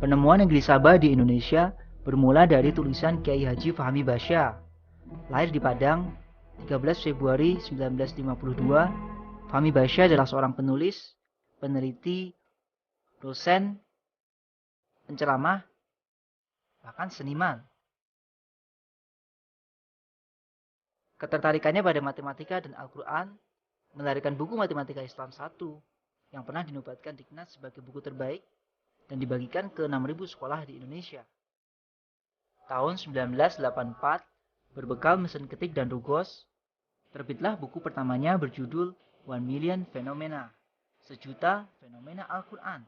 Penemuan negeri Sabah di Indonesia bermula dari tulisan Kiai Haji Fahmi Basya. Lahir di Padang, 13 Februari 1952, Fahmi Basya adalah seorang penulis, peneliti, dosen, penceramah, bahkan seniman. Ketertarikannya pada matematika dan Al-Quran melahirkan buku Matematika Islam 1 yang pernah dinobatkan Diknas sebagai buku terbaik dan dibagikan ke 6.000 sekolah di Indonesia. Tahun 1984, berbekal mesin ketik dan rugos, terbitlah buku pertamanya berjudul 1 Million Phenomena, sejuta fenomena Al-Quran.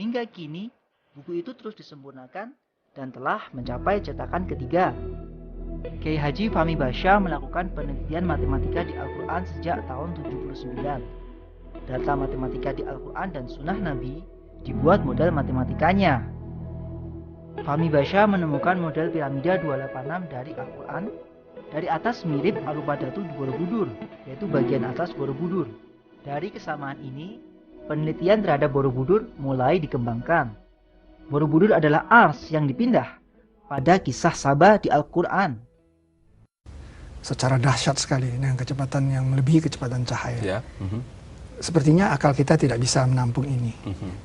Hingga kini, buku itu terus disempurnakan dan telah mencapai cetakan ketiga. Kiai Haji Fahmi Basya melakukan penelitian matematika di Al-Quran sejak tahun 79. Data matematika di Al-Quran dan Sunnah Nabi dibuat model matematikanya. Fahmi Basya menemukan model piramida 286 dari Al-Quran. Dari atas mirip Alubadatu Borobudur, yaitu bagian atas Borobudur. Dari kesamaan ini, penelitian terhadap Borobudur mulai dikembangkan. Borobudur adalah ars yang dipindah pada kisah Sabah di Al-Quran. Secara dahsyat sekali dengan kecepatan yang melebihi kecepatan cahaya. Ya. Sepertinya akal kita tidak bisa menampung ini.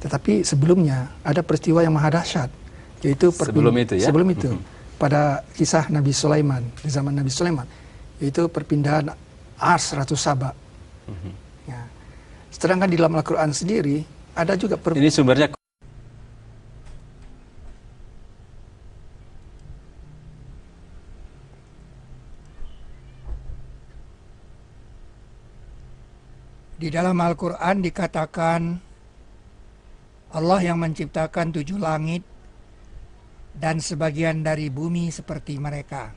Tetapi sebelumnya ada peristiwa yang maha dahsyat, yaitu sebelum itu pada kisah Nabi Sulaiman, di zaman Nabi Sulaiman, yaitu perpindahan ars Ratu Saba. Ya. Sedangkan di dalam Al-Quran sendiri ada juga ini sumbernya di dalam Al-Quran dikatakan Allah yang menciptakan 7 langit dan sebagian dari bumi seperti mereka.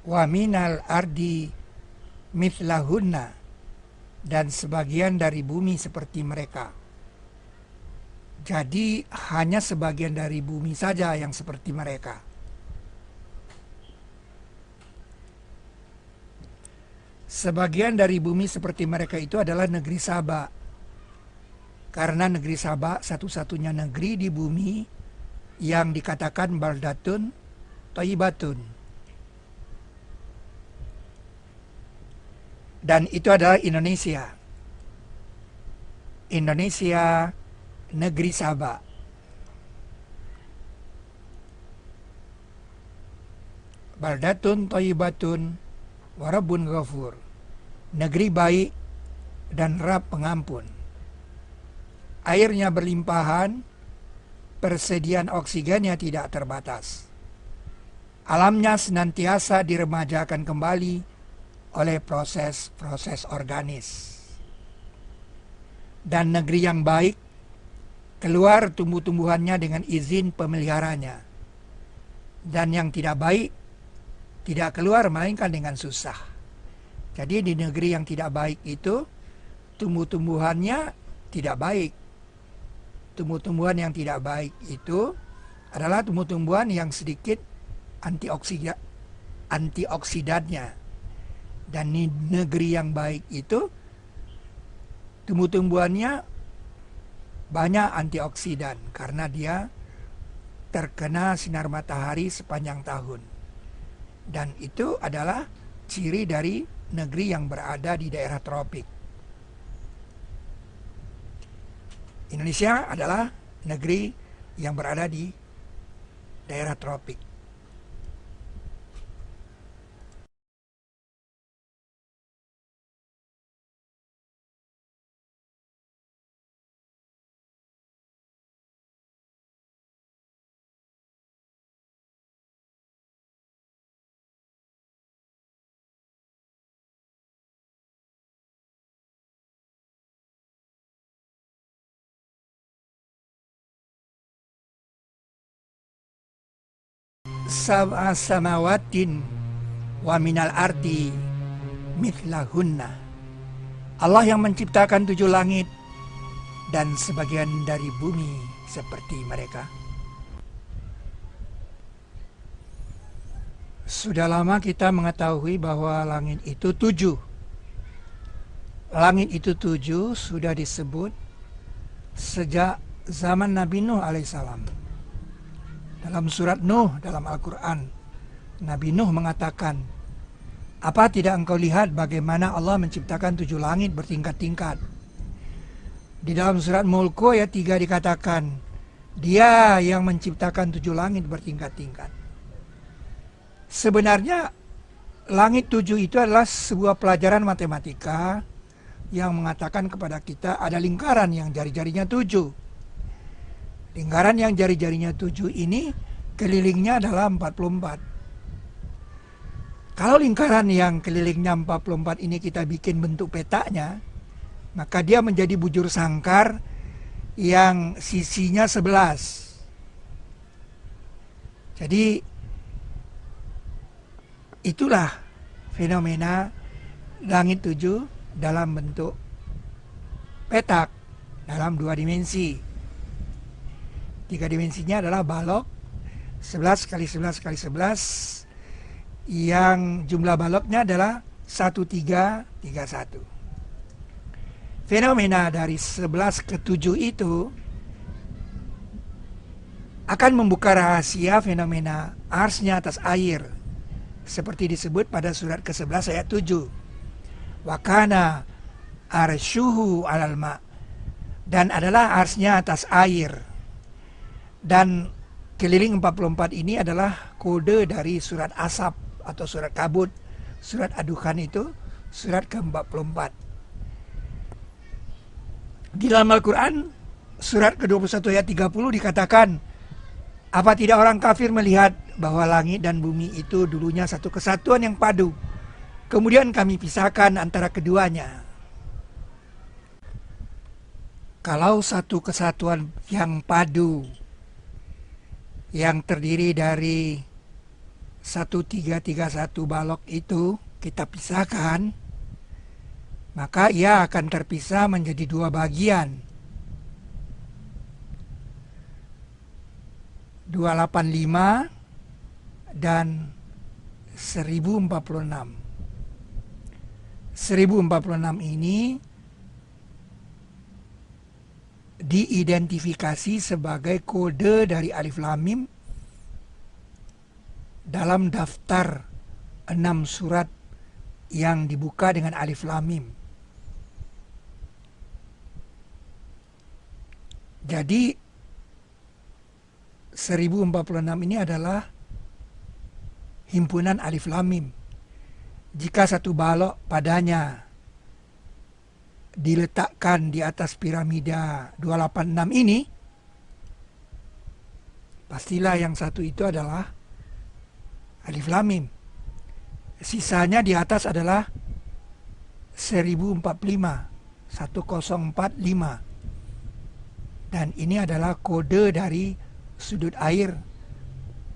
Wa minal ardi mithlahunna, dan sebagian dari bumi seperti mereka. Jadi hanya sebagian dari bumi saja yang seperti mereka. Sebagian dari bumi seperti mereka itu adalah negeri Sabah. Karena negeri Sabah satu-satunya negeri di bumi yang dikatakan baldatun thayyibatun. Dan itu adalah Indonesia. Indonesia, negeri Sabah. Baldatun thayyibatun wa rabbun ghafur. Negeri baik dan Rabb pengampun. Airnya berlimpahan, persediaan oksigennya tidak terbatas. Alamnya senantiasa diremajakan kembali oleh proses-proses organis. Dan negeri yang baik keluar tumbuh-tumbuhannya dengan izin pemeliharanya. Dan yang tidak baik tidak keluar melainkan dengan susah. Jadi di negeri yang tidak baik itu tumbuh-tumbuhannya tidak baik. Tumbuh-tumbuhan yang tidak baik itu adalah tumbuh-tumbuhan yang sedikit antioksidannya. Dan di negeri yang baik itu tumbuh-tumbuhannya banyak antioksidan karena dia terkena sinar matahari sepanjang tahun. Dan itu adalah ciri dari negeri yang berada di daerah tropik. Indonesia adalah negeri yang berada di daerah tropik. Sab'a samawatin wa minal ardi mithlahunna. Allah yang menciptakan 7 langit dan sebagian dari bumi seperti mereka. Sudah lama kita mengetahui bahwa langit itu 7. Langit itu 7 sudah disebut sejak zaman Nabi Nuh alaihissalam. Dalam surat Nuh dalam Al-Quran, Nabi Nuh mengatakan, "Apa tidak engkau lihat bagaimana Allah menciptakan 7 langit bertingkat-tingkat?" Di dalam surat Mulku ayat 3 dikatakan, Dia yang menciptakan 7 langit bertingkat-tingkat. Sebenarnya langit 7 itu adalah sebuah pelajaran matematika yang mengatakan kepada kita ada lingkaran yang jari-jarinya 7. Lingkaran yang jari-jarinya 7 ini kelilingnya adalah 44. Kalau lingkaran yang kelilingnya 44 ini kita bikin bentuk petanya, maka dia menjadi bujur sangkar yang sisinya 11. Jadi itulah fenomena langit 7 dalam bentuk petak dalam 2 dimensi. 3 dimensinya adalah balok 11 kali 11 kali 11 yang jumlah baloknya adalah 1331. Fenomena dari 11 ke 7 itu akan membuka rahasia fenomena arsy-nya atas air, seperti disebut pada surat ke-11 ayat 7. Wa kana arsyuhu 'alal ma', dan adalah arsy-nya atas air. Dan keliling 44 ini adalah kode dari surat Asab atau surat Kabut. Surat Ad-Dukhan itu surat ke-44. Di dalam Al-Quran surat ke-21 ayat 30 dikatakan, "Apa tidak orang kafir melihat bahwa langit dan bumi itu dulunya satu kesatuan yang padu, kemudian kami pisahkan antara keduanya?" Kalau satu kesatuan yang padu, yang terdiri dari 1331 balok itu kita pisahkan, maka ia akan terpisah menjadi 2 bagian. 285 dan 1046. 1046 ini diidentifikasi sebagai kode dari Alif Lam Mim dalam daftar 6 surat yang dibuka dengan Alif Lam Mim. Jadi 1046 ini adalah himpunan Alif Lam Mim. Jika satu balok padanya diletakkan di atas piramida 286 ini, pastilah yang satu itu adalah Alif Lam Mim. Sisanya di atas adalah 1045, 1045. Dan ini adalah kode dari sudut air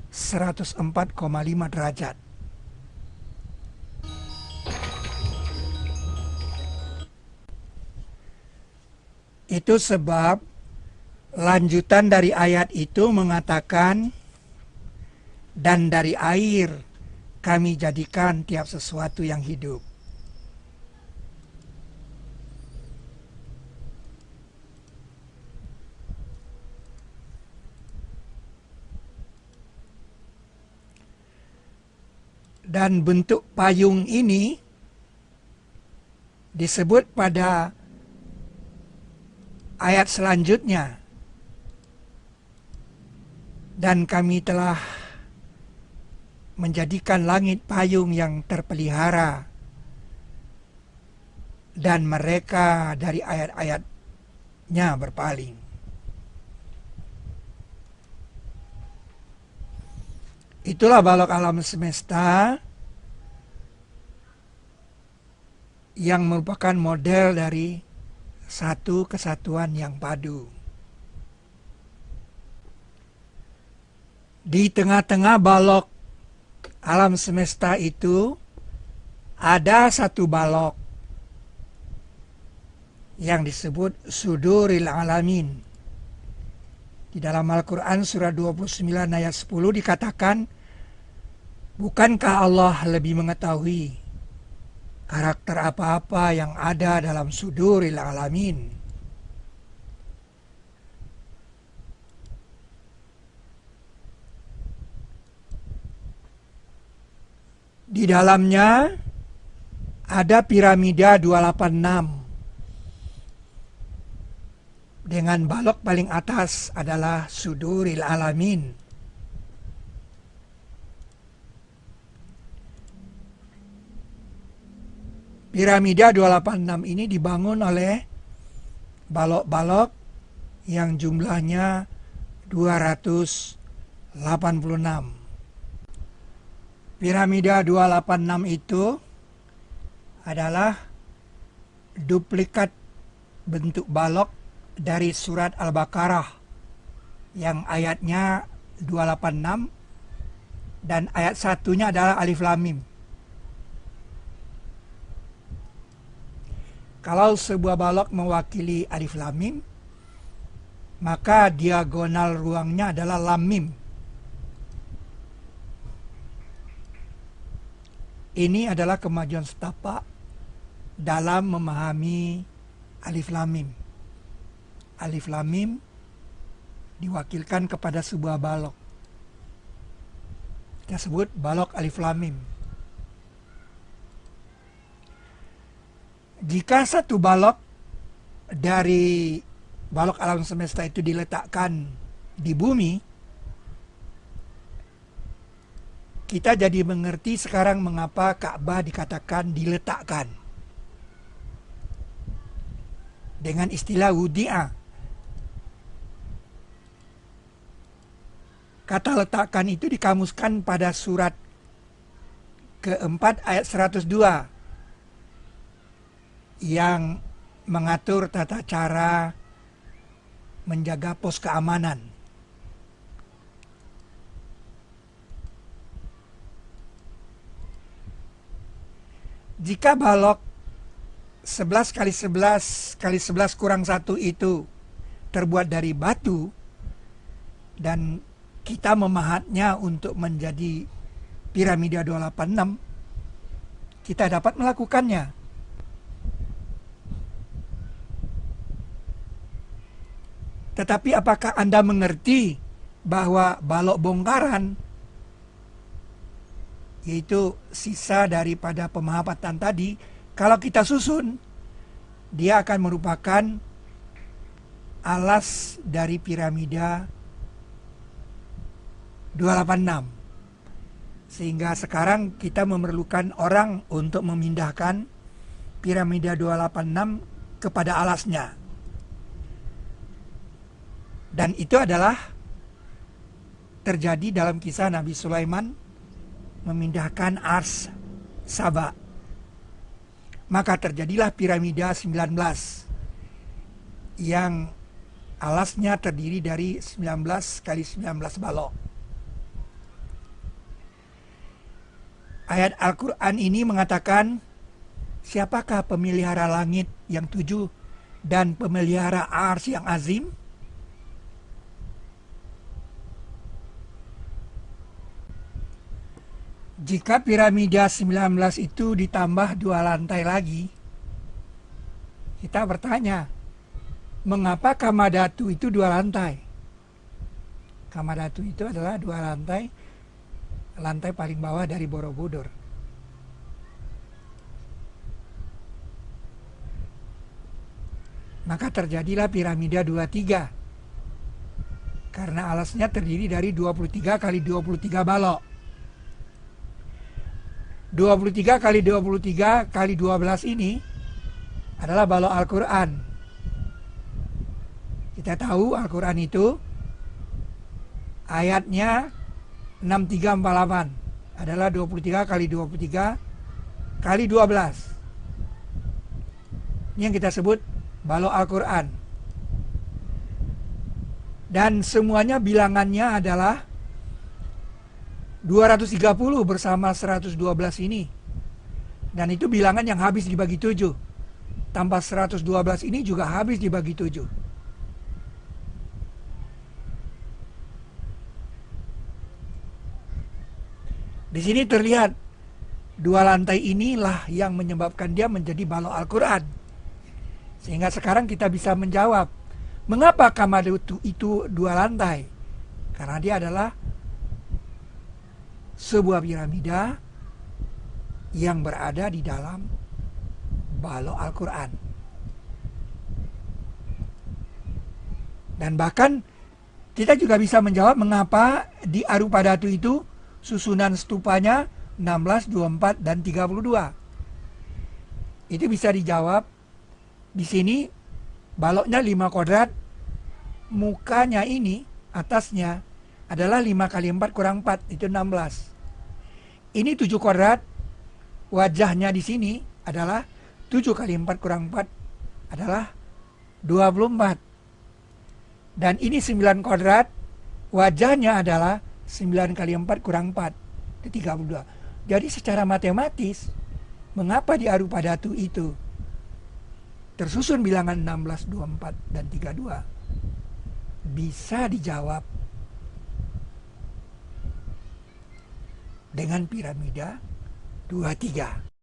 104,5 derajat. Itu sebab lanjutan dari ayat itu mengatakan, "Dan dari air kami jadikan tiap sesuatu yang hidup." Dan bentuk payung ini disebut pada ayat selanjutnya, "Dan kami telah menjadikan langit payung yang terpelihara, dan mereka dari ayat-ayatnya berpaling." Itulah balok alam semesta yang merupakan model dari satu kesatuan yang padu. Di tengah-tengah balok alam semesta itu ada satu balok yang disebut Suduril Alamin. Di dalam Al-Quran surah 29 ayat 10 dikatakan, bukankah Allah lebih mengetahui karakter apa-apa yang ada dalam Suduril Alamin? Di dalamnya ada piramida 286. Dengan balok paling atas adalah Suduril Alamin. Piramida 286 ini dibangun oleh balok-balok yang jumlahnya 286. Piramida 286 itu adalah duplikat bentuk balok dari surat Al-Baqarah yang ayatnya 286 dan ayat satunya adalah Alif Lam Mim. Kalau sebuah balok mewakili Alif Lam Mim, maka diagonal ruangnya adalah Lam Mim. Ini adalah kemajuan setapak dalam memahami Alif Lam Mim. Alif Lam Mim diwakilkan kepada sebuah balok. Kita sebut balok Alif Lam Mim. Jika satu balok dari balok alam semesta itu diletakkan di bumi, kita jadi mengerti sekarang mengapa Ka'bah dikatakan diletakkan dengan istilah wudi'a. Kata letakkan itu dikamuskan pada surat keempat ayat 102 yang mengatur tata cara menjaga pos keamanan. Jika balok 11 kali 11 kali 11 kurang 1 itu terbuat dari batu dan kita memahatnya untuk menjadi piramida 286, kita dapat melakukannya. Tetapi apakah Anda mengerti bahwa balok bongkaran, yaitu sisa daripada pemahapatan tadi, kalau kita susun, dia akan merupakan alas dari piramida 286. Sehingga sekarang kita memerlukan orang untuk memindahkan piramida 286 kepada alasnya. Dan itu adalah terjadi dalam kisah Nabi Sulaiman memindahkan Ars Saba. Maka terjadilah piramida 19 yang alasnya terdiri dari 19 kali 19 balok. Ayat Al-Quran ini mengatakan, siapakah pemelihara langit yang 7 dan pemelihara Ars yang azim? Jika piramida 19 itu ditambah 2 lantai lagi, kita bertanya, mengapa Kamadhatu itu 2 lantai? Kamadhatu itu adalah 2 lantai, lantai paling bawah dari Borobudur. Maka terjadilah piramida 23, karena alasnya terdiri dari 23 kali 23 balok. 23 kali 23 kali 12 ini adalah balok Al-Quran. Kita tahu Al-Quran itu ayatnya 6348 adalah 23 kali 23 kali 12. Ini yang kita sebut balok Al-Quran. Dan semuanya bilangannya adalah 230 bersama 112 ini. Dan itu bilangan yang habis dibagi 7. tambah 112 ini juga habis dibagi 7. Di sini terlihat 2 lantai inilah yang menyebabkan dia menjadi balok Al-Quran. Sehingga sekarang kita bisa menjawab, mengapa kamar itu 2 lantai? Karena dia adalah sebuah piramida yang berada di dalam balok Al-Quran. Dan bahkan kita juga bisa menjawab mengapa di Arupadatu itu susunan stupanya 16, 24, dan 32. Itu bisa dijawab di sini. Baloknya 5 kuadrat, mukanya ini atasnya adalah 5 kali 4 kurang 4, itu 16. Ini 7 kuadrat, wajahnya di sini adalah 7 kali 4 kurang 4 adalah 24. Dan ini 9 kuadrat, wajahnya adalah 9 kali 4 kurang 4, itu 32. Jadi secara matematis, mengapa di Arupadatu itu tersusun bilangan 16, 24, dan 32? Bisa dijawab dengan piramida 23.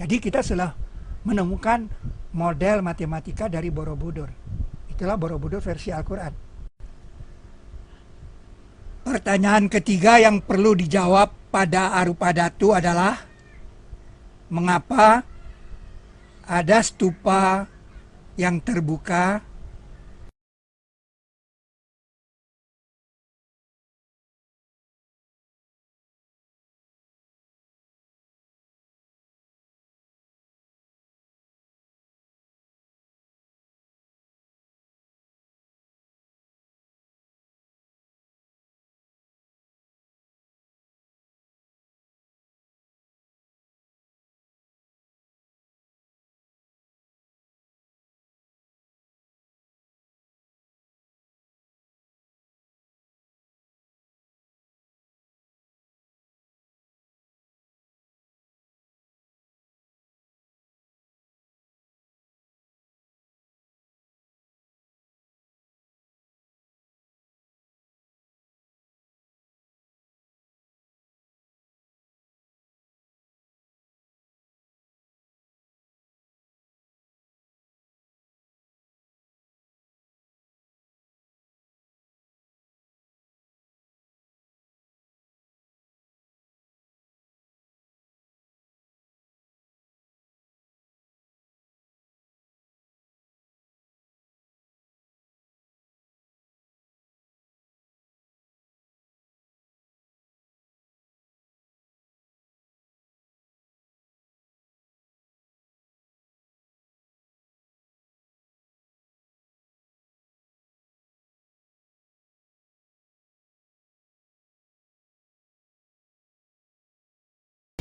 Jadi kita sudah menemukan model matematika dari Borobudur. Itulah Borobudur versi Al-Quran. Pertanyaan ketiga yang perlu dijawab pada Arupadatu adalah, mengapa ada stupa yang terbuka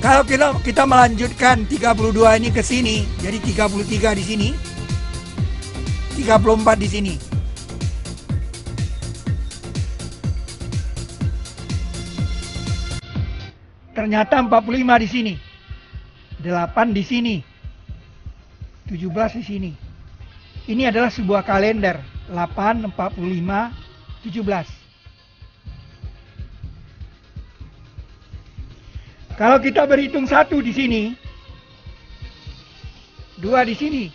Kalau kita melanjutkan 32 ini ke sini, jadi 33 di sini, 34 di sini. Ternyata 45 di sini, 8 di sini, 17 di sini. Ini adalah sebuah kalender, 8, 45, 17. Kalau kita berhitung 1 di sini, 2 di sini.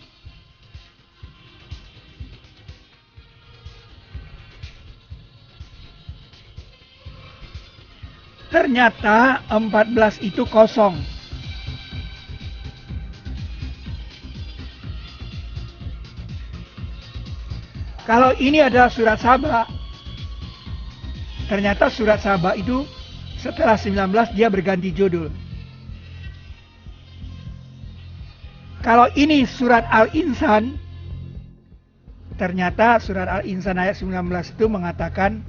Ternyata 14 itu kosong. Kalau ini adalah surat Saba, ternyata surat Saba itu setelah 19 dia berganti judul. Kalau ini surat Al-Insan, ternyata surat Al-Insan ayat 19 itu mengatakan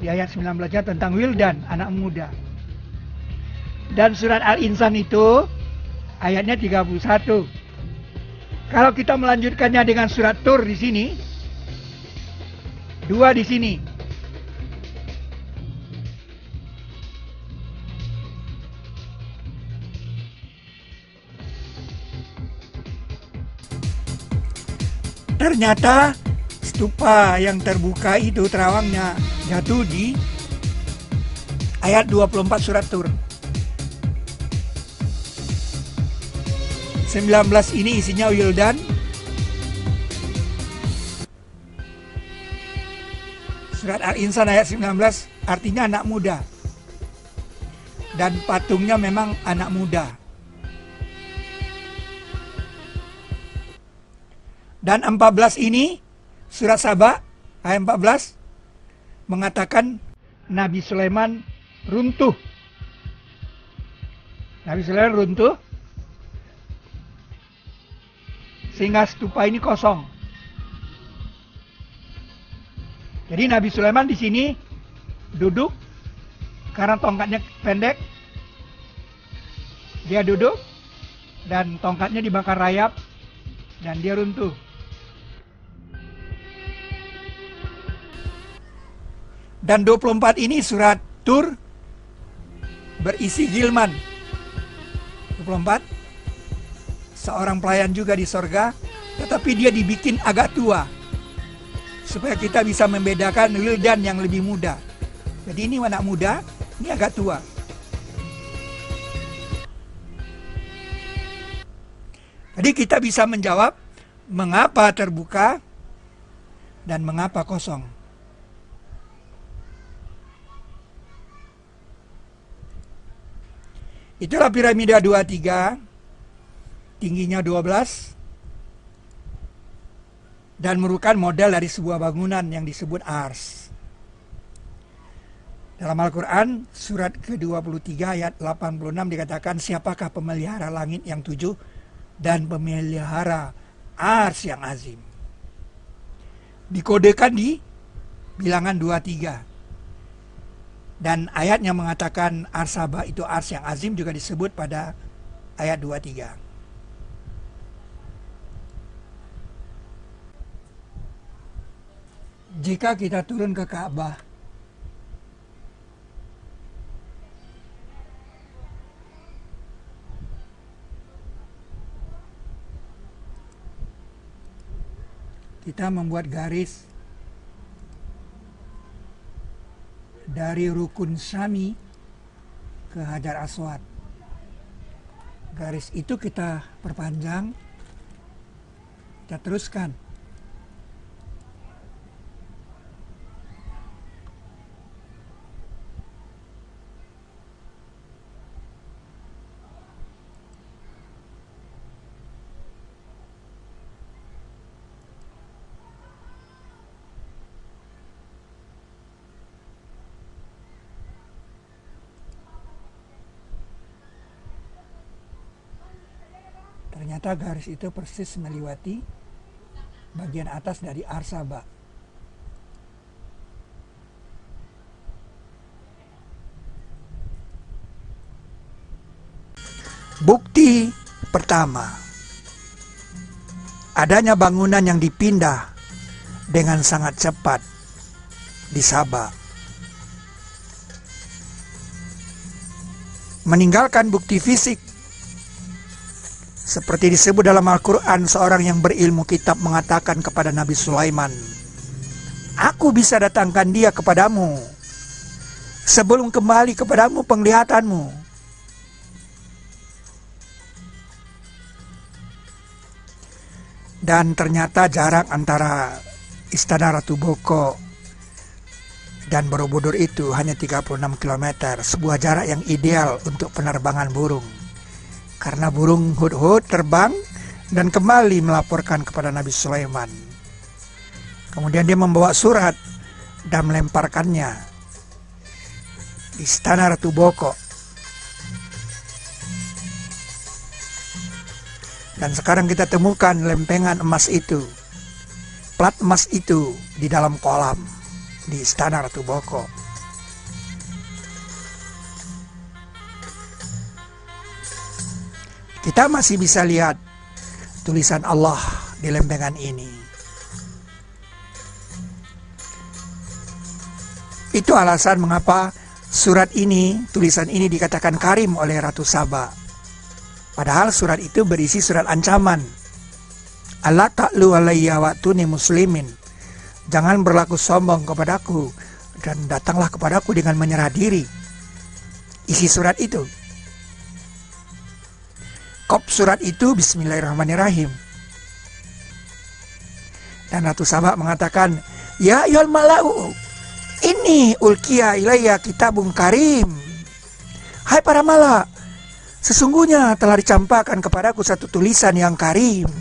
di ayat 19-nya tentang wildan, anak muda. Dan surat Al-Insan itu ayatnya 31. Kalau kita melanjutkannya dengan surat Tur di sini, 2 di sini. Ternyata stupa yang terbuka itu terawangnya jatuh di ayat 24 surat Tur. 19 ini isinya wildan. Surat Al-Insan ayat 19 artinya anak muda. Dan patungnya memang anak muda. Dan 14 ini surat Saba ayat 14 mengatakan Nabi Sulaiman runtuh. Nabi Sulaiman runtuh sehingga stupa ini kosong. Jadi Nabi Sulaiman di sini duduk karena tongkatnya pendek. Dia duduk dan tongkatnya dibakar rayap dan dia runtuh. Dan 24 ini surat Tur berisi Gilman. 24 seorang pelayan juga di sorga, tetapi dia dibikin agak tua supaya kita bisa membedakan wildan yang lebih muda. Jadi ini anak muda, ini agak tua. Jadi kita bisa menjawab mengapa terbuka dan mengapa kosong. Itulah piramida 23, tingginya 12, dan merupakan model dari sebuah bangunan yang disebut ars. Dalam Al-Quran, surat ke-23 ayat 86 dikatakan, siapakah pemelihara langit yang 7 dan pemelihara ars yang azim. Dikodekan di bilangan 23. Dan ayatnya mengatakan Ars-Saba itu ars yang azim juga disebut pada ayat 23. Jika kita turun ke Ka'bah, kita membuat garis dari Rukun Syami ke Hajar Aswad. Garis itu kita perpanjang, kita teruskan. Ternyata garis itu persis melewati bagian atas dari Ars-Saba. Bukti pertama, adanya bangunan yang dipindah dengan sangat cepat di Sabah. Meninggalkan bukti fisik. Seperti disebut dalam Al-Quran, seorang yang berilmu kitab mengatakan kepada Nabi Sulaiman, aku bisa datangkan dia kepadamu sebelum kembali kepadamu penglihatanmu. Dan ternyata jarak antara Istana Ratu Boko dan Borobudur itu hanya 36 km, sebuah jarak yang ideal untuk penerbangan burung. Karena burung hudhud terbang dan kembali melaporkan kepada Nabi Sulaiman. Kemudian dia membawa surat dan melemparkannya di Istana Ratu Boko. Dan sekarang kita temukan lempengan emas itu, plat emas itu di dalam kolam di Istana Ratu Boko. Kita masih bisa lihat tulisan Allah di lempengan ini. Itu alasan mengapa surat ini, tulisan ini dikatakan karim oleh Ratu Saba. Padahal surat itu berisi surat ancaman. Allah ta'lu alayya wa'tuni muslimin. Jangan berlaku sombong kepadaku dan datanglah kepadaku dengan menyerah diri. Isi surat itu. Kop surat itu Bismillahirrahmanirrahim. Dan Ratu Saba mengatakan, ya ayyuhal mala'u, ini ulkiya ilayya kitabun karim. Hai para mala, sesungguhnya telah dicampakkan kepadaku satu tulisan yang karim.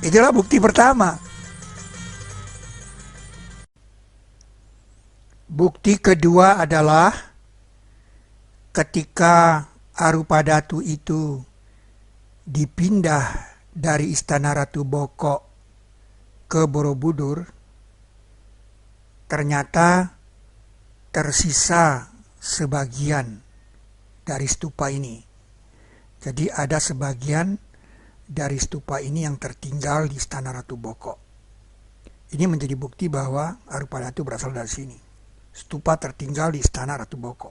Itulah bukti pertama. Bukti kedua adalah ketika Arupadatu itu dipindah dari Istana Ratu Boko ke Borobudur, ternyata tersisa sebagian dari stupa ini. Jadi ada sebagian dari stupa ini yang tertinggal di Istana Ratu Boko. Ini menjadi bukti bahwa Arupadatu berasal dari sini. Stupa tertinggal di Istana Ratu Boko.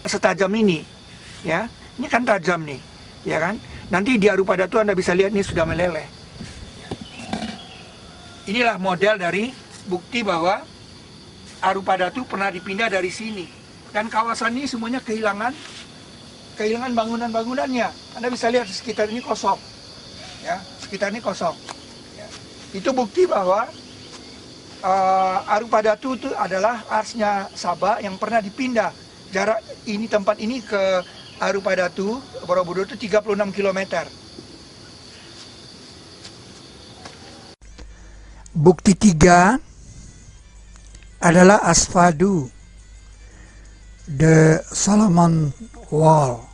Setajam ini, ya, ini kan tajam nih, ya kan? Nanti di Arupadatu Anda bisa lihat ini sudah meleleh. Inilah model dari bukti bahwa Arupadatu pernah dipindah dari sini. Dan kawasan ini semuanya kehilangan bangunan-bangunannya. Anda bisa lihat di sekitar ini kosong, ya, sekitar ini kosong. Ya. Itu bukti bahwa Arupadatu itu adalah arsnya Sabah yang pernah dipindah. Jarak ini, tempat ini ke Arupadatu, Borobudur itu 36 km. Bukti 3 adalah Asfadu, the Solomon Wall,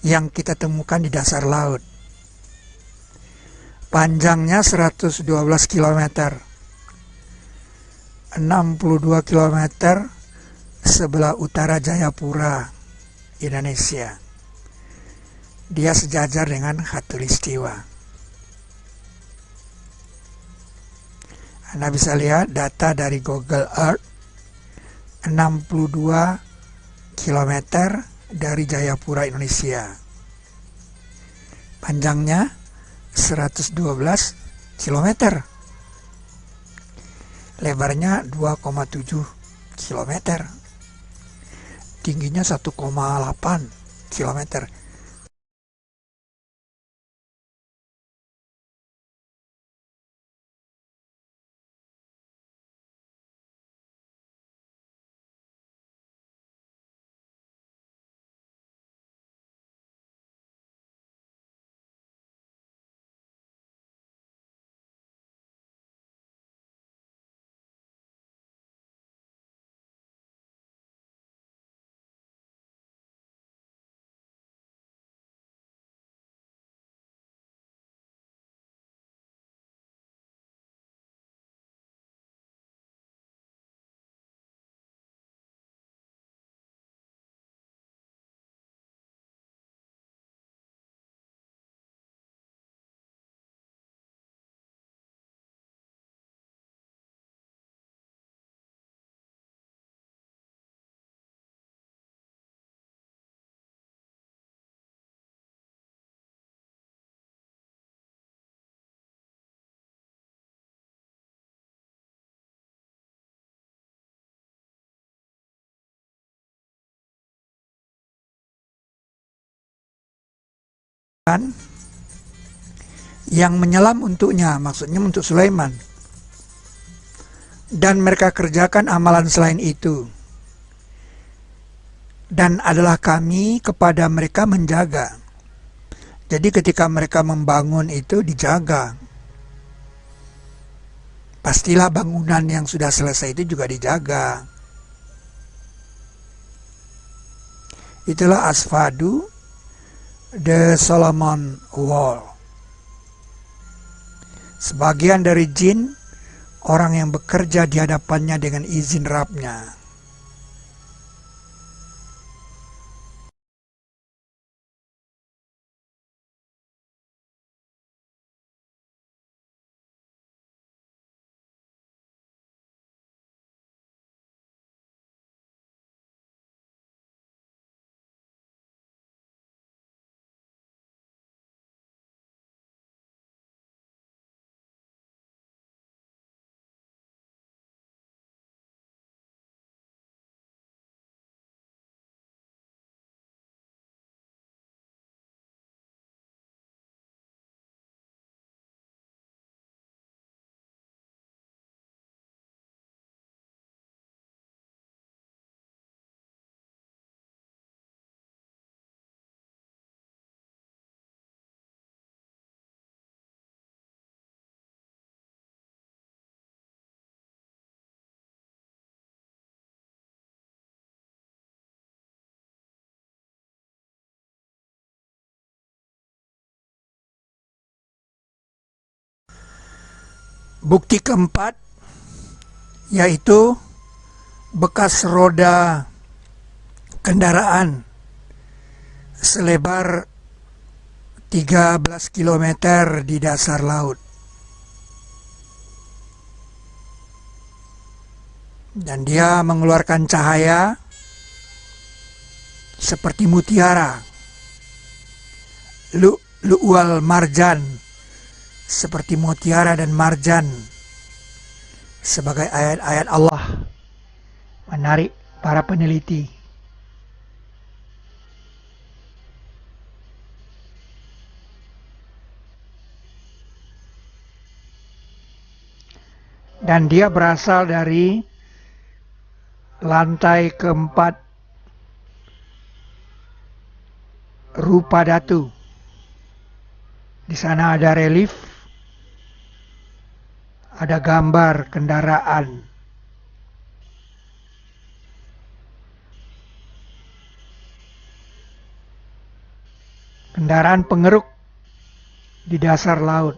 yang kita temukan di dasar laut. Panjangnya 112 km. 62 km sebelah utara Jayapura, Indonesia. Dia sejajar dengan Khatulistiwa. Anda bisa lihat data dari Google Earth, 62 km dari Jayapura, Indonesia. Panjangnya 112 km. Lebarnya 2,7 km. Tingginya 1,8 km. yang menyelam untuknya, maksudnya untuk Sulaiman. Dan mereka kerjakan amalan selain itu. Dan adalah kami kepada mereka menjaga. Jadi ketika mereka membangun itu dijaga. Pastilah bangunan yang sudah selesai itu juga dijaga. Itulah Asfadu, the Solomon Wall. Sebagian dari jin, orang yang bekerja di hadapannya dengan izin Rabb-nya. Bukti keempat, yaitu bekas roda kendaraan selebar 13 km di dasar laut. Dan dia mengeluarkan cahaya seperti mutiara, lu'wal marjan, seperti mutiara dan marjan, sebagai ayat-ayat Allah, menarik para peneliti. Dan dia berasal dari lantai keempat rupa datu. Di sana ada relief, ada gambar kendaraan. Kendaraan pengeruk di dasar laut.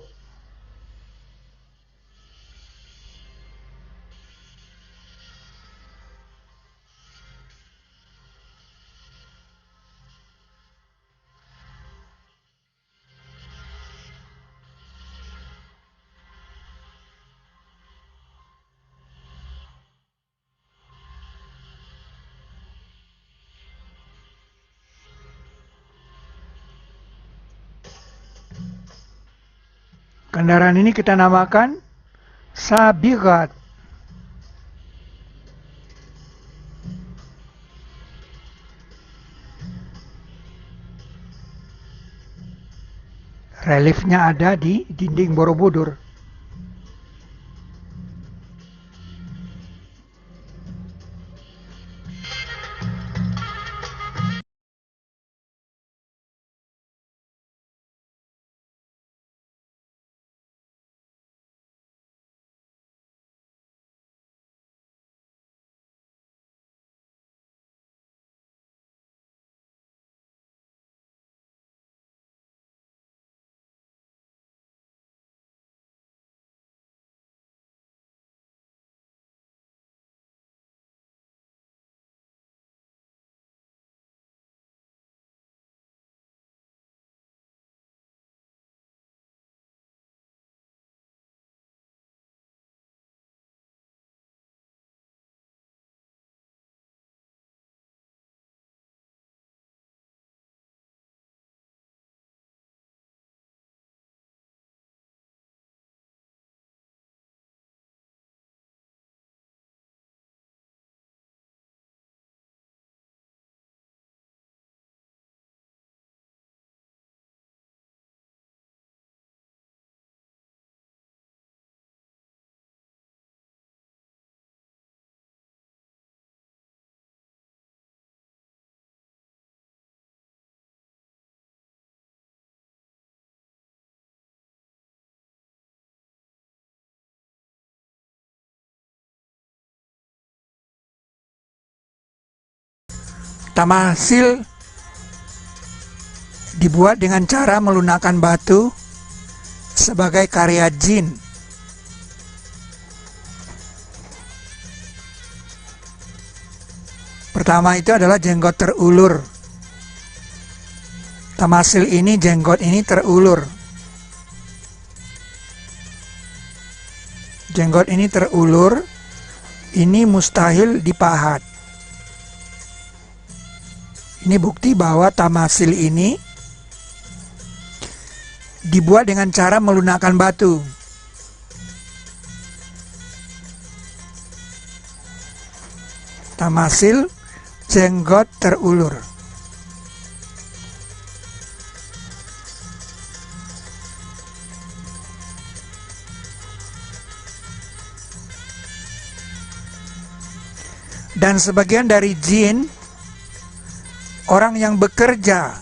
Kendaraan ini kita namakan Sabiqat. Reliefnya ada di dinding Borobudur. Tamasil dibuat dengan cara melunakkan batu sebagai karya jin. Pertama itu adalah jenggot terulur. Tamasil ini, jenggot ini terulur. Jenggot ini terulur, ini mustahil dipahat. Ini bukti bahwa tamasil ini dibuat dengan cara melunakkan batu. Tamasil jenggot terulur. Dan sebagian dari jin, orang yang bekerja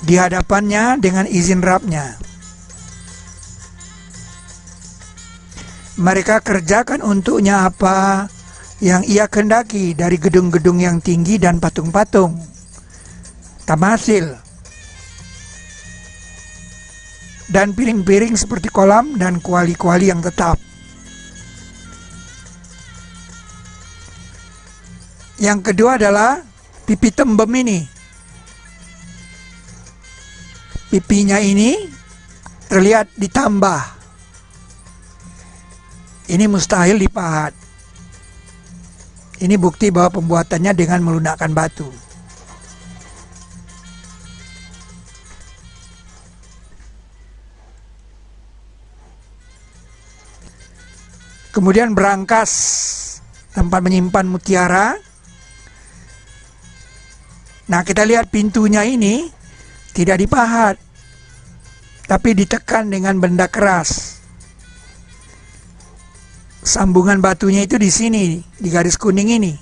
di hadapannya dengan izin Rabbnya, mereka kerjakan untuknya apa yang ia kehendaki dari gedung-gedung yang tinggi dan patung-patung, tamasil, dan piring-piring seperti kolam dan kuali-kuali yang tetap. Yang kedua adalah pipi tembem ini. Pipinya ini terlihat ditambah. Ini mustahil dipahat. Ini bukti bahwa pembuatannya dengan melunakkan batu. Kemudian berangkas, tempat menyimpan mutiara. Nah, kita lihat pintunya ini tidak dipahat, tapi ditekan dengan benda keras. Sambungan batunya itu di sini, di garis kuning ini.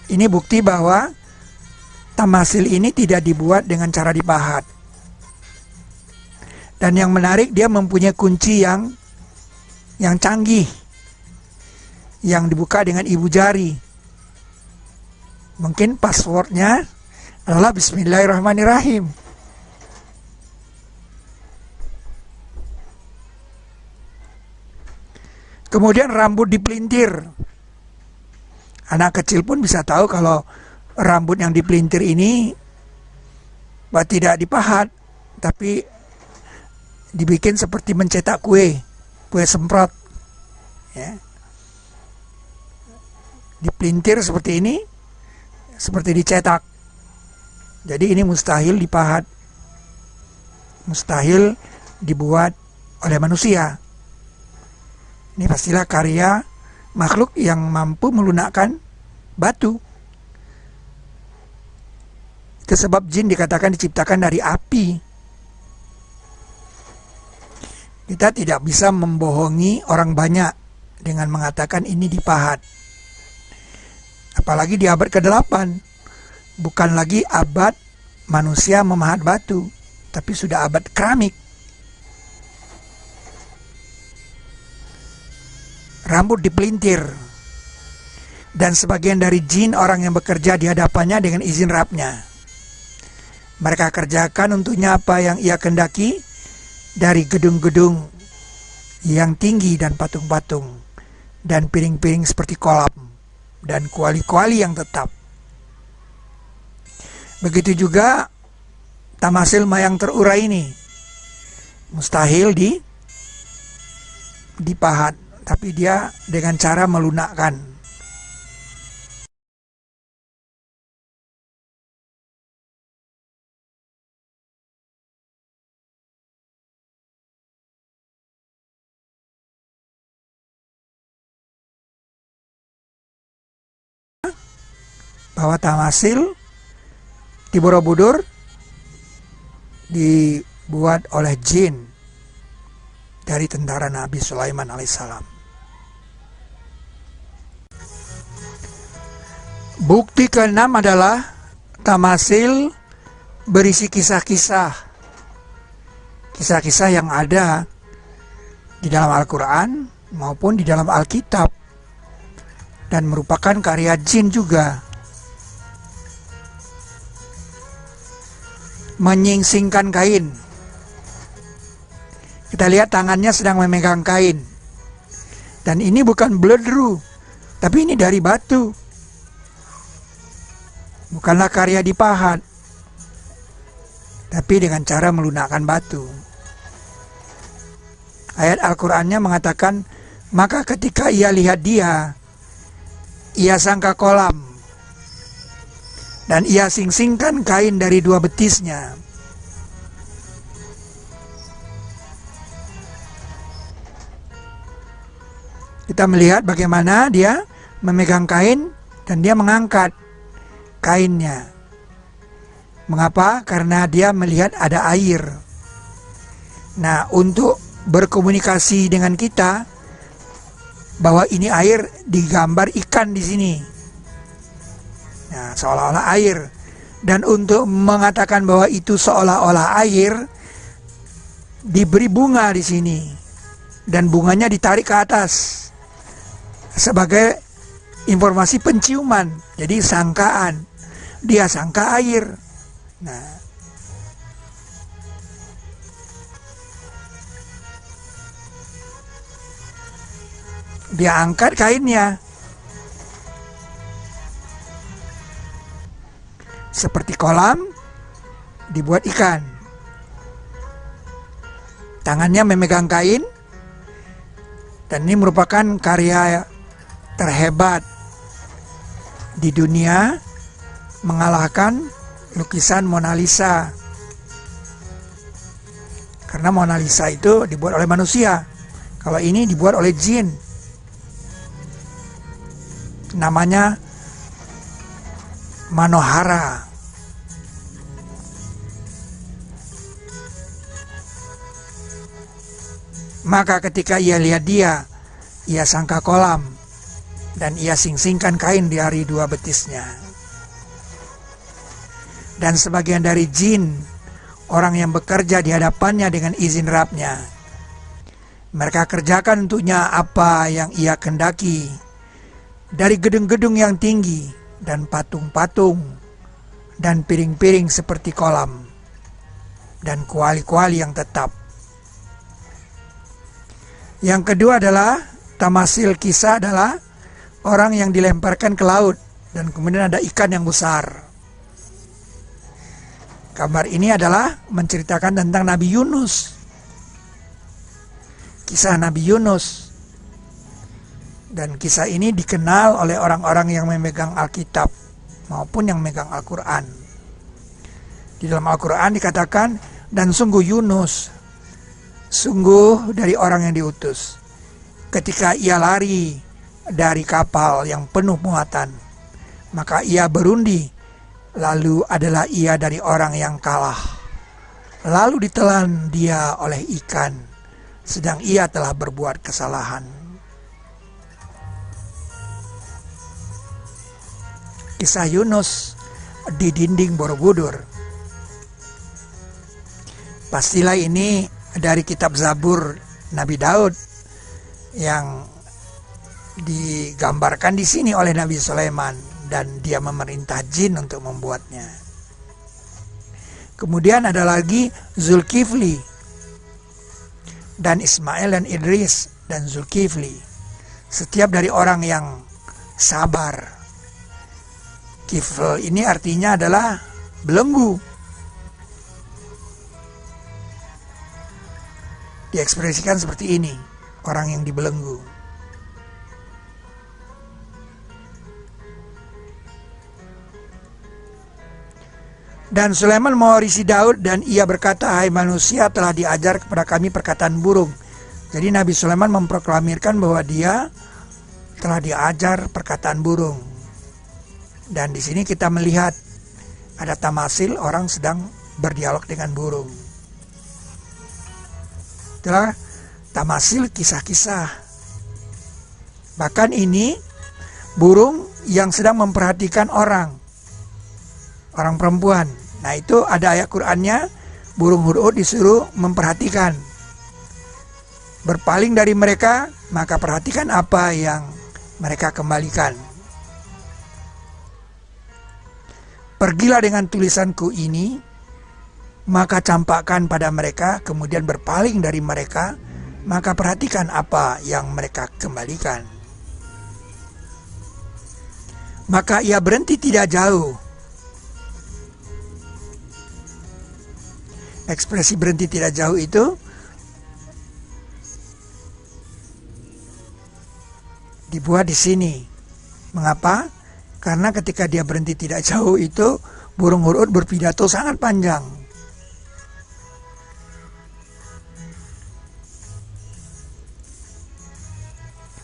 Ini bukti bahwa tamasil ini tidak dibuat dengan cara dipahat. Dan yang menarik, dia mempunyai kunci yang canggih, yang dibuka dengan ibu jari. Mungkin passwordnya adalah Bismillahirrahmanirrahim. Kemudian rambut dipelintir. Anak kecil pun bisa tahu kalau rambut yang dipelintir ini tidak dipahat, tapi dibikin seperti mencetak kue semprot. Ya. Dipelintir seperti ini, seperti dicetak. Jadi ini mustahil dipahat, mustahil dibuat oleh manusia. Ini pastilah karya makhluk yang mampu melunakkan batu. Itu sebab jin dikatakan diciptakan dari api. Kita tidak bisa membohongi orang banyak dengan mengatakan ini dipahat. Apalagi di abad ke-8. Bukan lagi abad manusia memahat batu, tapi sudah abad keramik. Rambut dipelintir. Dan sebagian dari jin orang yang bekerja di hadapannya dengan izin Rabbnya. Mereka kerjakan untuknya apa yang ia kehendaki dari gedung-gedung yang tinggi dan patung-patung, dan piring-piring seperti kolam, dan kuali-kuali yang tetap. Begitu juga tamasil mayang terurai ini. Mustahil dipahat, tapi dia dengan cara melunakkan. Bahwa tamasil di Borobudur dibuat oleh jin dari tentara Nabi Sulaiman alaihissalam. Bukti keenam adalah tamasil berisi kisah-kisah yang ada di dalam Al-Quran maupun di dalam Alkitab. dan merupakan karya jin juga. Menyingsingkan kain. Kita lihat tangannya sedang memegang kain. Dan ini bukan bledru, tapi ini dari batu. Bukanlah karya dipahat, tapi dengan cara melunakkan batu. Ayat Al-Qur'annya mengatakan, maka ketika ia lihat dia, ia sangka kolam, dan ia singsingkan kain dari dua betisnya. Kita melihat bagaimana dia memegang kain dan dia mengangkat kainnya. Mengapa? Karena dia melihat ada air. Nah, untuk berkomunikasi dengan kita bahwa ini air, digambar ikan di sini. Nah, seolah-olah air. Dan untuk mengatakan bahwa itu seolah-olah air, diberi bunga di sini. Dan bunganya ditarik ke atas sebagai informasi penciuman. Jadi sangkaan. Dia sangka air. Nah, dia angkat kainnya. Seperti kolam dibuat ikan. Tangannya memegang kain. Dan ini merupakan karya terhebat di dunia, mengalahkan lukisan Mona Lisa. Karena Mona Lisa itu dibuat oleh manusia. Kalau ini dibuat oleh jin. Namanya Manohara. Maka ketika ia lihat dia, ia sangka kolam, dan ia singsingkan kain dari dua betisnya. Dan sebagian dari jin, orang yang bekerja di hadapannya dengan izin Rabbnya, mereka kerjakan untuknya apa yang ia kendaki, dari gedung-gedung yang tinggi, dan patung-patung, dan piring-piring seperti kolam, dan kuali-kuali yang tetap. Yang kedua adalah tamasil kisah, adalah orang yang dilemparkan ke laut dan kemudian ada ikan yang besar. Gambar ini adalah menceritakan tentang Nabi Yunus. Kisah Nabi Yunus. Dan kisah ini dikenal oleh orang-orang yang memegang Alkitab maupun yang memegang Al-Quran. Di dalam Al-Quran dikatakan, dan sungguh Yunus, sungguh dari orang yang diutus, ketika ia lari dari kapal yang penuh muatan, maka ia berundi, lalu adalah ia dari orang yang kalah, lalu ditelan dia oleh ikan, sedang ia telah berbuat kesalahan. Kisah Yunus di dinding Borobudur. Pastilah ini dari kitab Zabur Nabi Daud yang digambarkan di sini oleh Nabi Sulaiman, dan dia memerintah jin untuk membuatnya. Kemudian ada lagi Zulkifli dan Ismail dan Idris dan Zulkifli. Setiap dari orang yang sabar. Kifl ini artinya adalah belenggu. Diekspresikan seperti ini, orang yang dibelenggu. Dan Sulaiman mewarisi Daud, dan ia berkata, hai manusia, telah diajar kepada kami perkataan burung. Jadi Nabi Sulaiman memproklamirkan bahwa dia telah diajar perkataan burung. Dan di sini kita melihat ada tamasil, orang sedang berdialog dengan burung. Itulah tamasil, kisah-kisah. Bahkan ini burung yang sedang memperhatikan orang perempuan. Nah, itu ada ayat Qur'annya, burung hudhud disuruh memperhatikan. Berpaling dari mereka, maka perhatikan apa yang mereka kembalikan. Pergilah dengan tulisanku ini, maka campakkan pada mereka, kemudian berpaling dari mereka, maka perhatikan apa yang mereka kembalikan. Maka ia berhenti tidak jauh. Ekspresi berhenti tidak jauh itu dibuat di sini. Mengapa? Karena ketika dia berhenti tidak jauh itu, burung Hur'ud berpidato sangat panjang.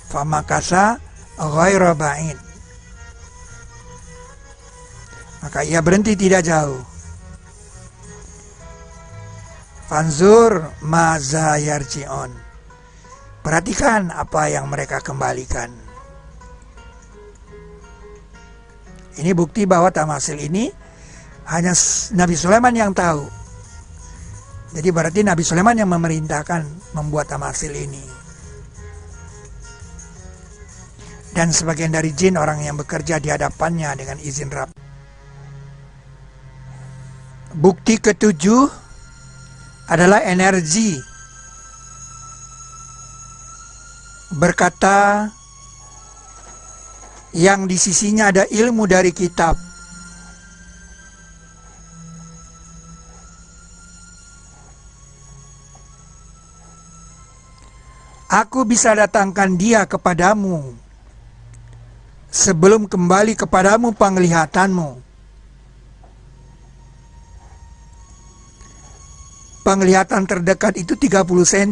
Famakasa ghaira ba'id. Maka ia berhenti tidak jauh. Fanzur maza yarji'un. Perhatikan apa yang mereka kembalikan. Ini bukti bahwa tamasil ini hanya Nabi Sulaiman yang tahu. Jadi berarti Nabi Sulaiman yang memerintahkan membuat tamasil ini. Dan sebagian dari jin orang yang bekerja di hadapannya dengan izin Rabb. Bukti ketujuh adalah energi. Berkata yang di sisinya ada ilmu dari kitab. Aku bisa datangkan dia kepadamu sebelum kembali kepadamu penglihatanmu. Penglihatan terdekat itu 30 cm.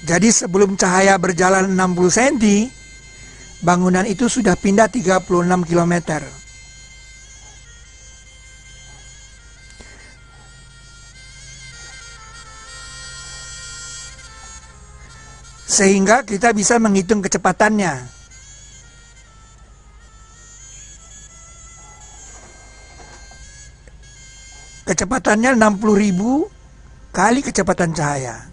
Jadi sebelum cahaya berjalan 60 cm, bangunan itu sudah pindah 36 km. Sehingga kita bisa menghitung kecepatannya. Kecepatannya 60.000 kali kecepatan cahaya.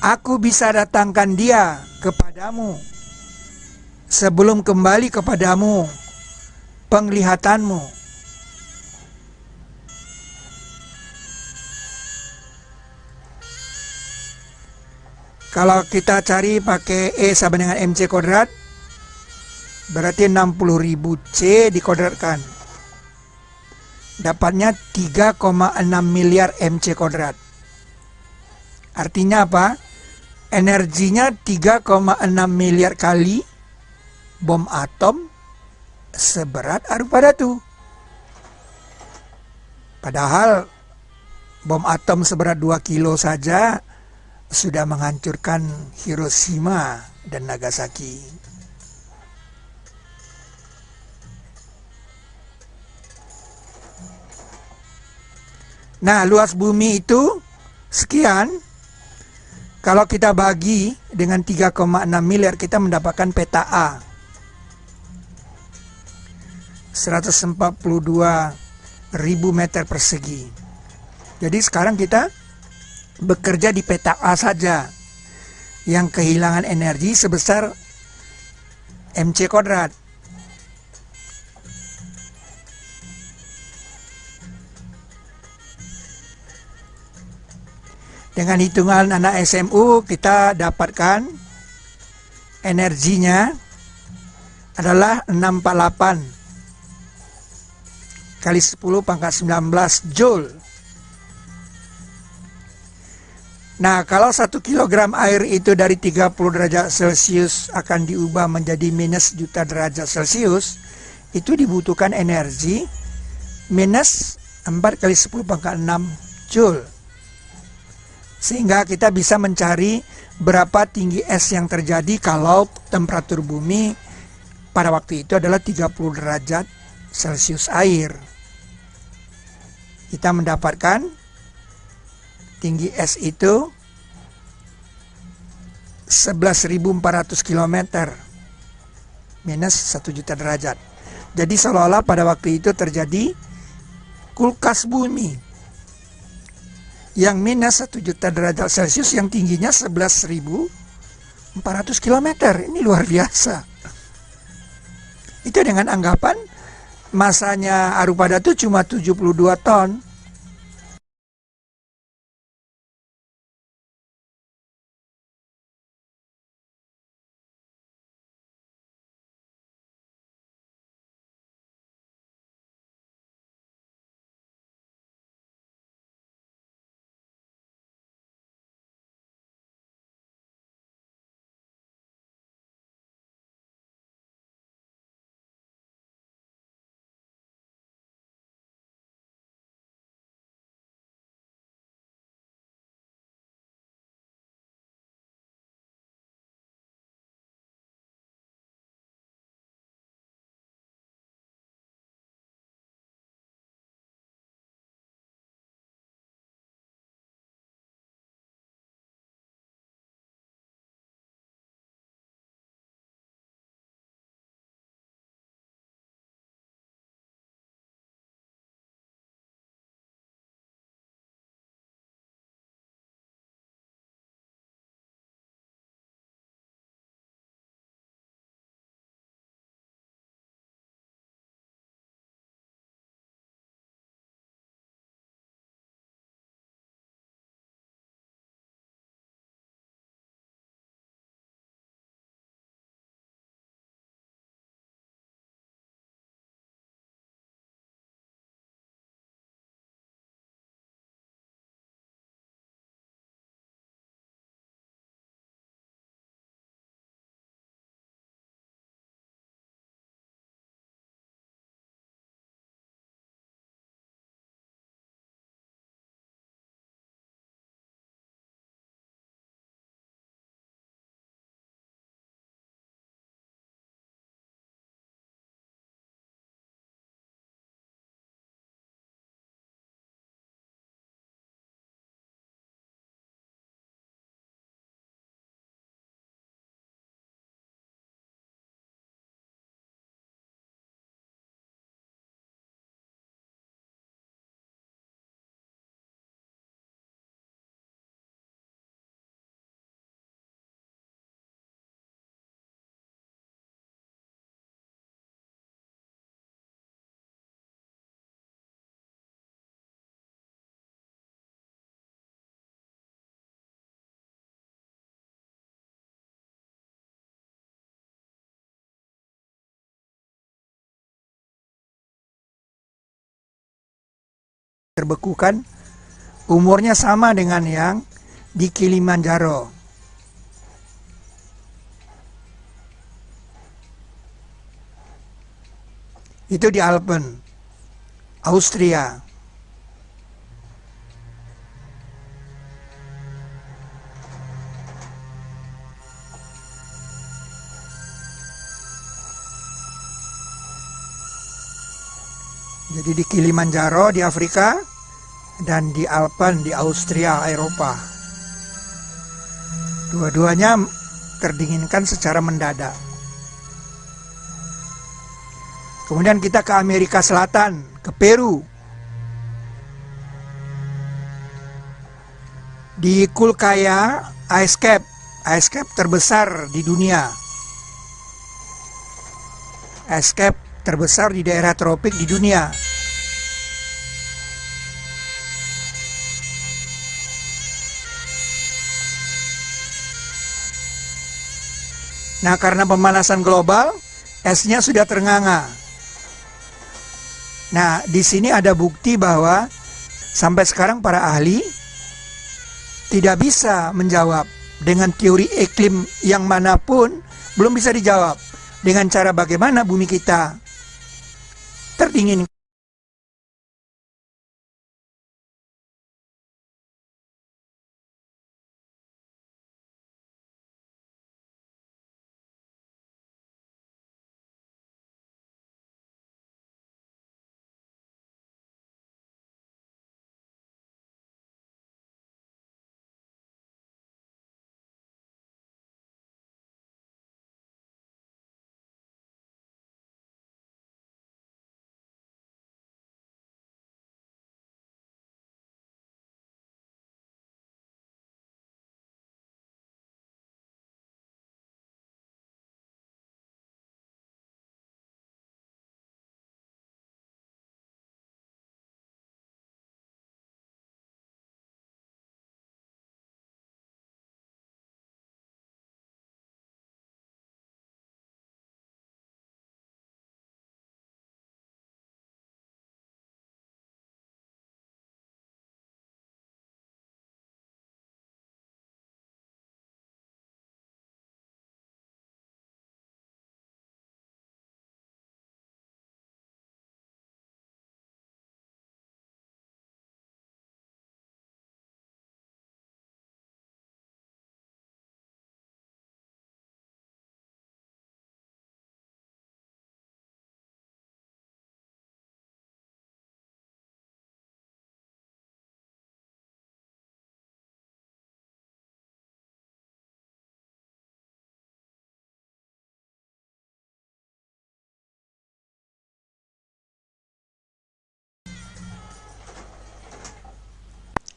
Aku bisa datangkan dia kepadamu sebelum kembali kepadamu penglihatanmu. Kalau kita cari pakai E sama dengan MC kuadrat, berarti 60.000 C dikodratkan. Dapatnya 3,6 miliar MC kuadrat. Artinya apa? Energinya 3,6 miliar kali bom atom seberat arupa datu. Padahal bom atom seberat 2 kilo saja sudah menghancurkan Hiroshima dan Nagasaki. Nah, luas bumi itu sekian. Kalau kita bagi dengan 3,6 miliar, kita mendapatkan peta A. 142.000 meter persegi. Jadi sekarang kita bekerja di peta A saja, yang kehilangan energi sebesar MC kuadrat. Dengan hitungan anak SMU kita dapatkan energinya adalah 648 kali 10 pangkat 19 Joule. Nah, kalau 1 kilogram air itu dari 30 derajat Celcius akan diubah menjadi minus juta derajat Celcius, itu dibutuhkan energi minus 4 kali 10 pangkat 6 Joule. Sehingga kita bisa mencari berapa tinggi es yang terjadi kalau temperatur bumi pada waktu itu adalah 30 derajat Celcius air. Kita mendapatkan tinggi es itu 11.400 km minus 1 juta derajat. Jadi seolah-olah pada waktu itu terjadi kulkas bumi. yang minus 1 juta derajat Celcius yang tingginya 11.400 km. Ini luar biasa. Itu dengan anggapan masanya Arupada itu cuma 72 ton. Terbekukan umurnya sama dengan yang di Kilimanjaro. Itu di Alpen, Austria. Jadi di Kilimanjaro di Afrika dan di Alpen di Austria, Eropa. Dua-duanya terdinginkan secara mendadak. Kemudian kita ke Amerika Selatan, ke Peru. Di Kulkaya Ice Cap terbesar di dunia. Ice cap terbesar di daerah tropik di dunia. Nah, karena pemanasan global, esnya sudah ternganga. Nah, di sini ada bukti bahwa sampai sekarang para ahli tidak bisa menjawab dengan teori iklim yang manapun, belum bisa dijawab dengan cara bagaimana bumi kita terdingin.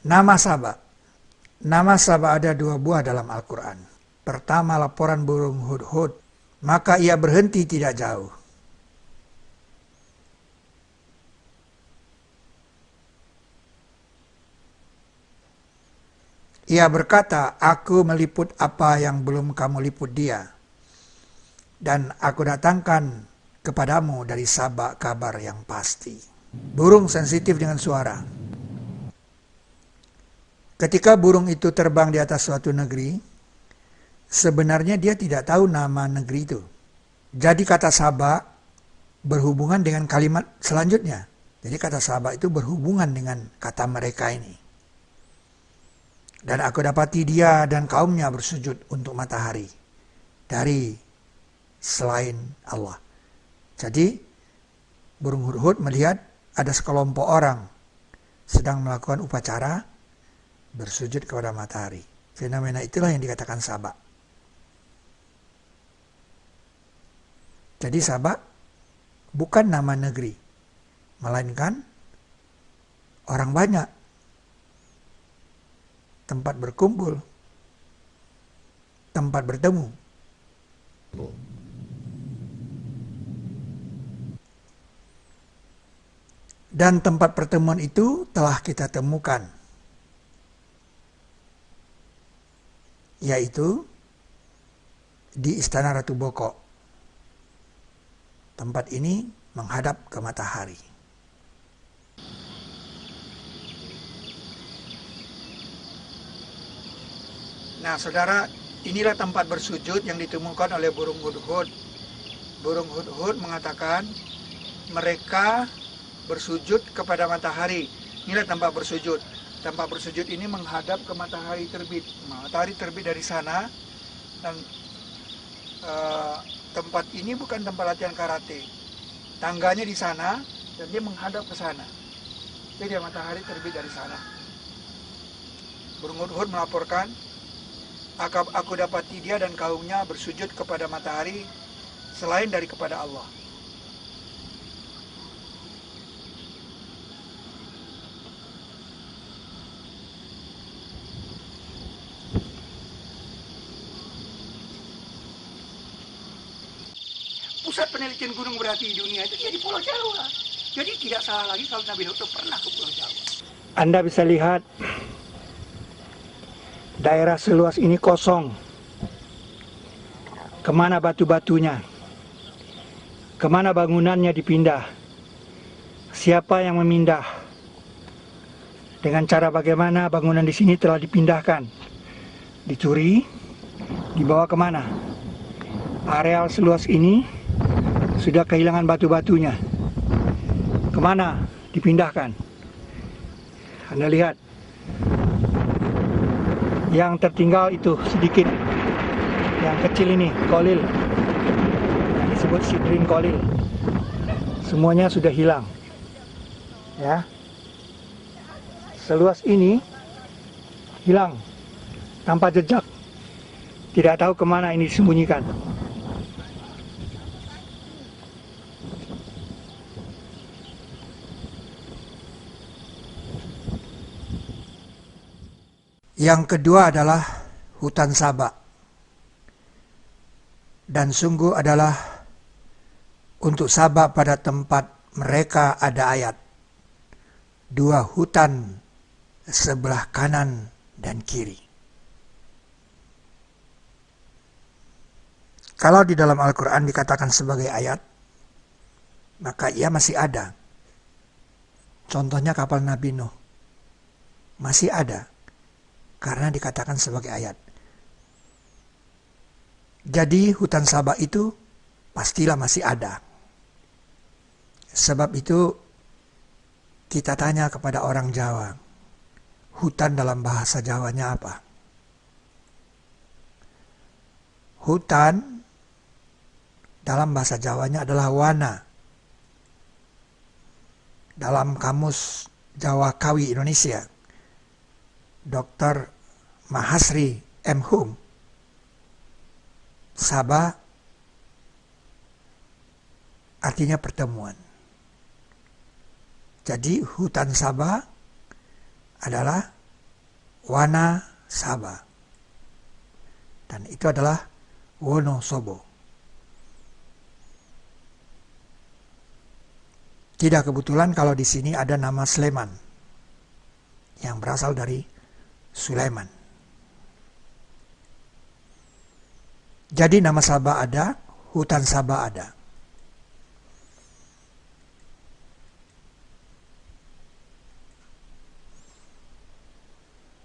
Nama Saba. Nama Saba ada 2 buah dalam Al-Quran. Pertama, laporan burung hudhud. Maka ia berhenti tidak jauh. Ia berkata, aku meliput apa yang belum kamu liput dia. Dan aku datangkan kepadamu dari Saba kabar yang pasti. Burung sensitif dengan suara. Ketika burung itu terbang di atas suatu negeri, sebenarnya dia tidak tahu nama negeri itu. Jadi kata Saba berhubungan dengan kalimat selanjutnya. Jadi kata Saba itu berhubungan dengan kata mereka ini. Dan aku dapati dia dan kaumnya bersujud untuk matahari dari selain Allah. Jadi burung hudhud melihat ada sekelompok orang sedang melakukan upacara bersujud kepada matahari. Fenomena itulah yang dikatakan Saba. Jadi Saba bukan nama negeri, melainkan orang banyak, tempat berkumpul, tempat bertemu. Dan tempat pertemuan itu telah kita temukan, yaitu di Istana Ratu Boko. Tempat ini menghadap ke matahari. Nah, saudara, inilah tempat bersujud yang ditemukan oleh burung hudhud. Burung hudhud mengatakan mereka bersujud kepada matahari. Inilah tempat bersujud. Tempat bersujud ini menghadap ke matahari terbit. Matahari terbit dari sana, dan tempat ini bukan tempat latihan karate. Tangganya di sana dan dia menghadap ke sana. Jadi matahari terbit dari sana. Burung hudhud melaporkan, aku dapati dia dan kaumnya bersujud kepada matahari selain dari kepada Allah. Pusat penelitian gunung berapi di dunia itu di Pulau Jawa. Jadi tidak salah lagi kalau Nabi Nuh pernah ke Pulau Jawa. Anda bisa lihat daerah seluas ini kosong. Kemana batu-batunya? Kemana bangunannya dipindah? Siapa yang memindah? Dengan cara bagaimana bangunan di sini telah dipindahkan? Dicuri? Dibawa kemana? Areal seluas ini sudah kehilangan batu-batunya. Kemana dipindahkan? Anda lihat, yang tertinggal itu sedikit, yang kecil ini kolil, yang disebut sidrin kolil, semuanya sudah hilang. Ya, seluas ini hilang tanpa jejak, tidak tahu kemana ini disembunyikan. Yang kedua adalah hutan Saba. Dan sungguh adalah untuk Saba pada tempat mereka ada ayat. 2 hutan sebelah kanan dan kiri. Kalau di dalam Al-Quran dikatakan sebagai ayat, maka ia masih ada. Contohnya kapal Nabi Nuh. Masih ada. Karena dikatakan sebagai ayat. Jadi hutan Saba itu pastilah masih ada. Sebab itu kita tanya kepada orang Jawa, hutan dalam bahasa Jawanya apa? Hutan dalam bahasa Jawanya adalah wana. Dalam kamus Jawa Kawi Indonesia, Dr. Mahasri M. Hum, Saba artinya pertemuan. Jadi hutan Saba adalah Wana Saba. Dan itu adalah Wonosobo. Tidak kebetulan kalau di sini ada nama Sleman yang berasal dari Sulaiman. Jadi nama Sabah ada, hutan Sabah ada.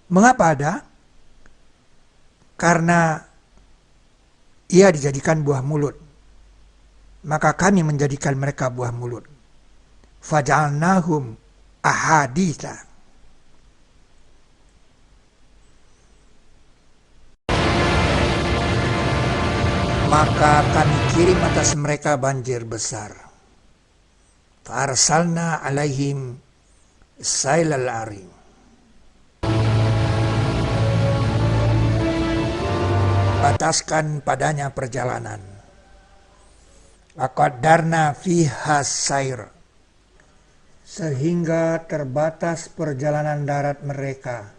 Mengapa ada? Karena ia dijadikan buah mulut. Maka kami menjadikan mereka buah mulut. Faja'alnahum ahaditha. Maka kami kirim atas mereka banjir besar. Fa'arsalna alaihim sailal arim. Bataskan padanya perjalanan. Aqaddarna fiha sair. Sehingga terbatas perjalanan darat mereka.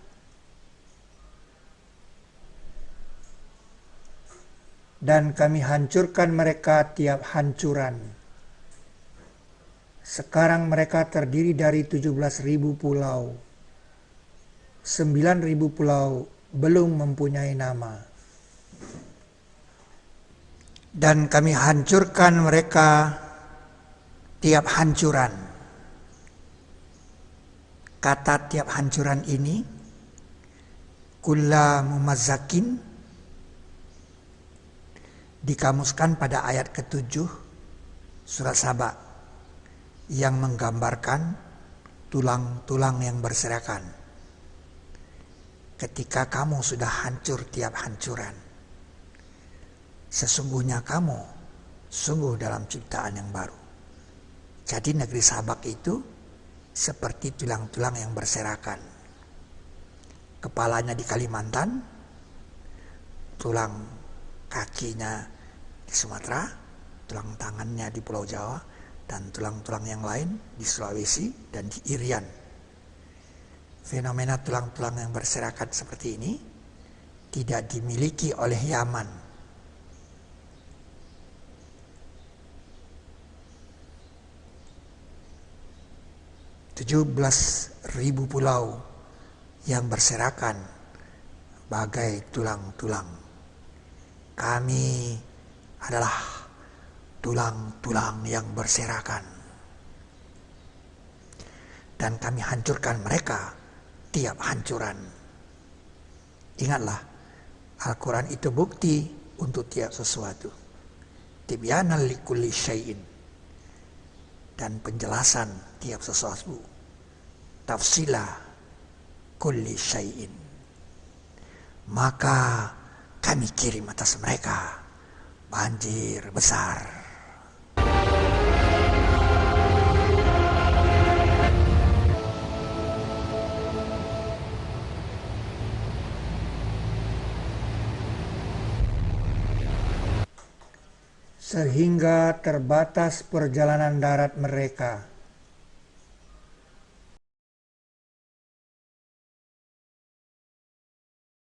Dan kami hancurkan mereka tiap hancuran. Sekarang mereka terdiri dari 17.000 pulau. 9.000 pulau belum mempunyai nama. Dan kami hancurkan mereka tiap hancuran. Kata tiap hancuran ini, kulla mumazzakin, dikamuskan pada ayat ke-7 surat Saba yang menggambarkan tulang-tulang yang berserakan. Ketika kamu sudah hancur tiap hancuran, sesungguhnya kamu sungguh dalam ciptaan yang baru. Jadi negeri Sabak itu seperti tulang-tulang yang berserakan. Kepalanya di Kalimantan, tulang kakinya di Sumatera, tulang tangannya di Pulau Jawa, dan tulang-tulang yang lain di Sulawesi dan di Irian. Fenomena tulang-tulang yang berserakan seperti ini tidak dimiliki oleh Yaman. 17.000 pulau yang berserakan bagai tulang-tulang. Kami adalah tulang-tulang yang berserakan. Dan kami hancurkan mereka tiap hancuran. Ingatlah, Al-Quran itu bukti untuk tiap sesuatu. Tibyanan likulli syai'in. Dan penjelasan tiap sesuatu. Tafsila kulli syai'in. Maka kami kirim atas mereka banjir besar. Sehingga terbatas perjalanan darat mereka.